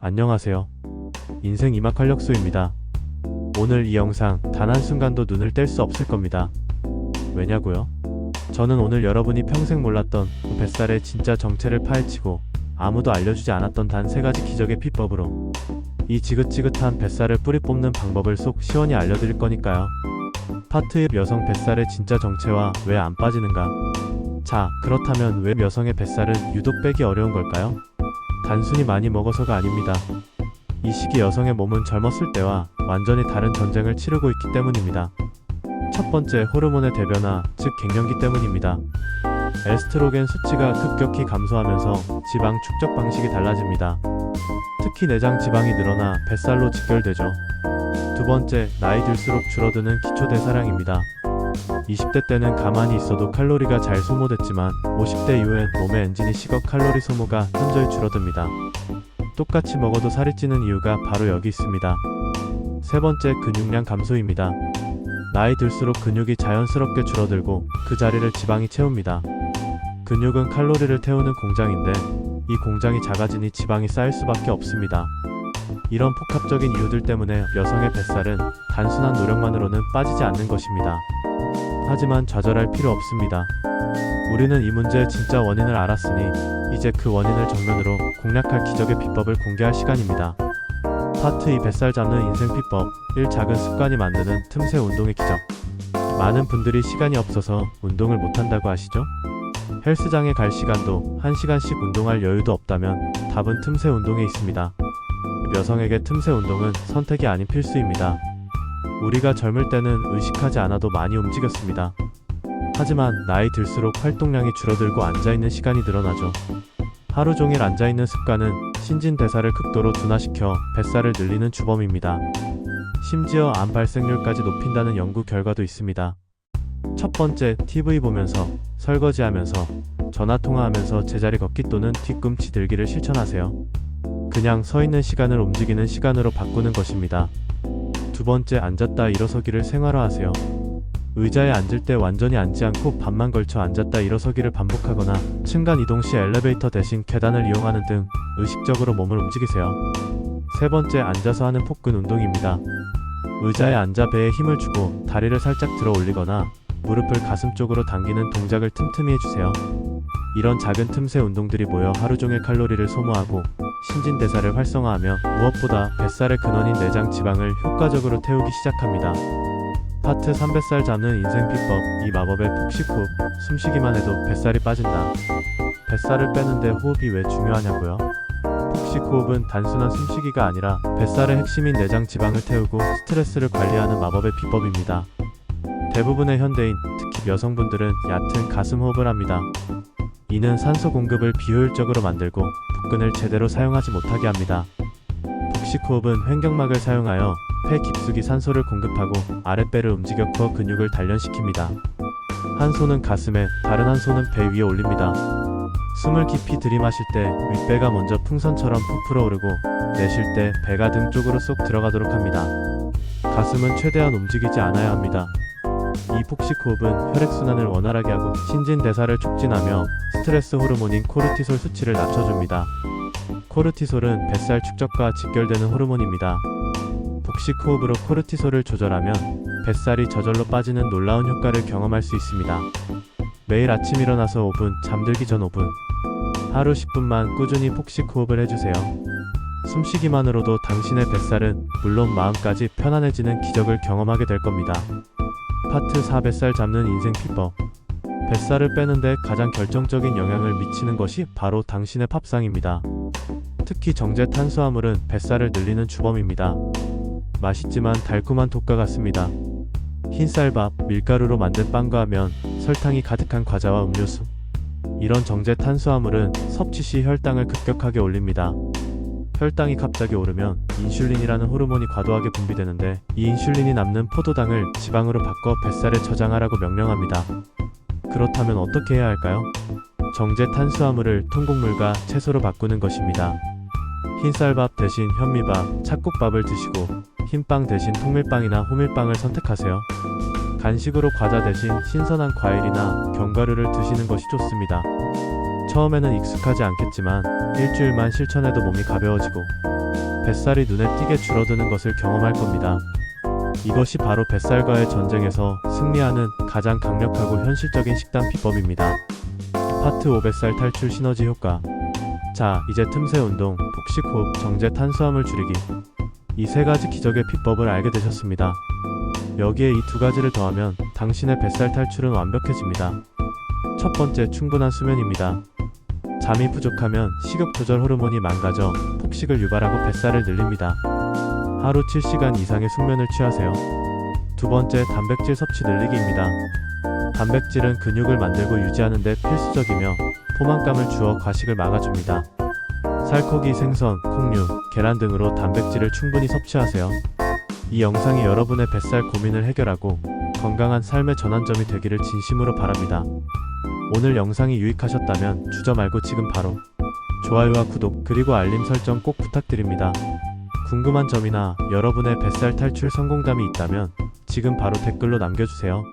안녕하세요. 인생 이막 활력소입니다. 오늘 이 영상 단 한순간도 눈을 뗄 수 없을 겁니다. 왜냐고요? 저는 오늘 여러분이 평생 몰랐던 뱃살의 진짜 정체를 파헤치고 아무도 알려주지 않았던 단 3가지 기적의 비법으로 이 지긋지긋한 뱃살을 뿌리 뽑는 방법을 속 시원히 알려드릴 거니까요. 파트 1: 여성 뱃살의 진짜 정체와 왜 안 빠지는가? 자, 그렇다면 왜 여성의 뱃살은 유독 빼기 어려운 걸까요? 단순히 많이 먹어서가 아닙니다. 이 시기 여성의 몸은 젊었을 때와 완전히 다른 전쟁을 치르고 있기 때문입니다. 첫 번째, 호르몬의 대변화, 즉 갱년기 때문입니다. 에스트로겐 수치가 급격히 감소하면서 지방 축적 방식이 달라집니다. 특히 내장 지방이 늘어나 뱃살로 직결되죠. 두 번째, 나이 들수록 줄어드는 기초 대사량입니다. 20대 때는 가만히 있어도 칼로리가 잘 소모됐지만 50대 이후엔 몸의 엔진이 식어 칼로리 소모가 현저히 줄어듭니다. 똑같이 먹어도 살이 찌는 이유가 바로 여기 있습니다. 세 번째, 근육량 감소입니다. 나이 들수록 근육이 자연스럽게 줄어들고 그 자리를 지방이 채웁니다. 근육은 칼로리를 태우는 공장인데 이 공장이 작아지니 지방이 쌓일 수밖에 없습니다. 이런 복합적인 이유들 때문에 여성의 뱃살은 단순한 노력만으로는 빠지지 않는 것입니다. 하지만 좌절할 필요 없습니다. 우리는 이 문제의 진짜 원인을 알았으니 이제 그 원인을 정면으로 공략할 기적의 비법을 공개할 시간입니다. 파트 2: 뱃살 잡는 인생 비법 1. 작은 습관이 만드는 틈새 운동의 기적. 많은 분들이 시간이 없어서 운동을 못한다고 하시죠? 헬스장에 갈 시간도 1시간씩 운동할 여유도 없다면 답은 틈새 운동에 있습니다. 여성에게 틈새 운동은 선택이 아닌 필수입니다. 우리가 젊을 때는 의식하지 않아도 많이 움직였습니다. 하지만 나이 들수록 활동량이 줄어들고 앉아있는 시간이 늘어나죠. 하루 종일 앉아있는 습관은 신진대사를 극도로 둔화시켜 뱃살을 늘리는 주범입니다. 심지어 암 발생률까지 높인다는 연구 결과도 있습니다. 첫 번째, TV 보면서, 설거지하면서, 전화통화하면서 제자리 걷기 또는 뒤꿈치 들기를 실천하세요. 그냥 서 있는 시간을 움직이는 시간으로 바꾸는 것입니다. 두 번째, 앉았다 일어서기를 생활화하세요. 의자에 앉을 때 완전히 앉지 않고 반만 걸쳐 앉았다 일어서기를 반복하거나 층간 이동 시 엘리베이터 대신 계단을 이용하는 등 의식적으로 몸을 움직이세요. 세 번째, 앉아서 하는 폭근 운동입니다. 의자에 앉아 배에 힘을 주고 다리를 살짝 들어 올리거나 무릎을 가슴 쪽으로 당기는 동작을 틈틈이 해주세요. 이런 작은 틈새 운동들이 모여 하루 종일 칼로리를 소모하고 신진대사를 활성화하며 무엇보다 뱃살의 근원인 내장 지방을 효과적으로 태우기 시작합니다. 파트 3: 뱃살 잡는 인생 비법. 이 마법의 폭식 호흡. 숨쉬기만 해도 뱃살이 빠진다. 뱃살을 빼는데 호흡이 왜 중요하냐고요? 폭식 호흡은 단순한 숨쉬기가 아니라 뱃살의 핵심인 내장 지방을 태우고 스트레스를 관리하는 마법의 비법입니다. 대부분의 현대인, 특히 여성분들은 얕은 가슴 호흡을 합니다. 이는 산소 공급을 비효율적으로 만들고 복근을 제대로 사용하지 못하게 합니다. 복식 호흡은 횡격막을 사용하여 폐 깊숙이 산소를 공급하고 아랫배를 움직여 코어 근육을 단련시킵니다. 한 손은 가슴에, 다른 한 손은 배 위에 올립니다. 숨을 깊이 들이마실 때 윗배가 먼저 풍선처럼 푹 불어오르고 내쉴 때 배가 등 쪽으로 쏙 들어가도록 합니다. 가슴은 최대한 움직이지 않아야 합니다. 이 폭식 호흡은 혈액순환을 원활하게 하고 신진대사를 촉진하며 스트레스 호르몬인 코르티솔 수치를 낮춰줍니다. 코르티솔은 뱃살 축적과 직결되는 호르몬입니다. 복식 호흡으로 코르티솔을 조절하면 뱃살이 저절로 빠지는 놀라운 효과를 경험할 수 있습니다. 매일 아침 일어나서 5분, 잠들기 전 5분, 하루 10분만 꾸준히 폭식 호흡을 해주세요. 숨쉬기만으로도 당신의 뱃살은 물론 마음까지 편안해지는 기적을 경험하게 될 겁니다. 파트 4: 뱃살 잡는 인생 비법. 뱃살을 빼는데 가장 결정적인 영향을 미치는 것이 바로 당신의 밥상입니다. 특히 정제 탄수화물은 뱃살을 늘리는 주범입니다. 맛있지만 달콤한 독과 같습니다. 흰쌀밥, 밀가루로 만든 빵과 면, 설탕이 가득한 과자와 음료수. 이런 정제 탄수화물은 섭취 시 혈당을 급격하게 올립니다. 혈당이 갑자기 오르면 인슐린이라는 호르몬이 과도하게 분비되는데 이 인슐린이 남는 포도당을 지방으로 바꿔 뱃살에 저장하라고 명령합니다. 그렇다면 어떻게 해야 할까요? 정제 탄수화물을 통곡물과 채소로 바꾸는 것입니다. 흰쌀밥 대신 현미밥, 찰국밥을 드시고 흰빵 대신 통밀빵이나 호밀빵을 선택하세요. 간식으로 과자 대신 신선한 과일이나 견과류를 드시는 것이 좋습니다. 처음에는 익숙하지 않겠지만 일주일만 실천해도 몸이 가벼워지고 뱃살이 눈에 띄게 줄어드는 것을 경험할 겁니다. 이것이 바로 뱃살과의 전쟁에서 승리하는 가장 강력하고 현실적인 식단 비법입니다. 파트 5 뱃살 탈출 시너지 효과. 자, 이제 틈새 운동, 복식 호흡, 정제 탄수화물 줄이기. 이 세 가지 기적의 비법을 알게 되셨습니다. 여기에 이 두 가지를 더하면 당신의 뱃살 탈출은 완벽해집니다. 첫 번째, 충분한 수면입니다. 잠이 부족하면 식욕 조절 호르몬이 망가져 폭식을 유발하고 뱃살을 늘립니다. 하루 7시간 이상의 숙면을 취하세요. 두 번째, 단백질 섭취 늘리기입니다. 단백질은 근육을 만들고 유지하는 데 필수적이며 포만감을 주어 과식을 막아줍니다. 살코기, 생선, 콩류, 계란 등으로 단백질을 충분히 섭취하세요. 이 영상이 여러분의 뱃살 고민을 해결하고 건강한 삶의 전환점이 되기를 진심으로 바랍니다. 오늘 영상이 유익하셨다면 주저 말고 지금 바로 좋아요와 구독 그리고 알림 설정 꼭 부탁드립니다. 궁금한 점이나 여러분의 뱃살 탈출 성공담이 있다면 지금 바로 댓글로 남겨주세요.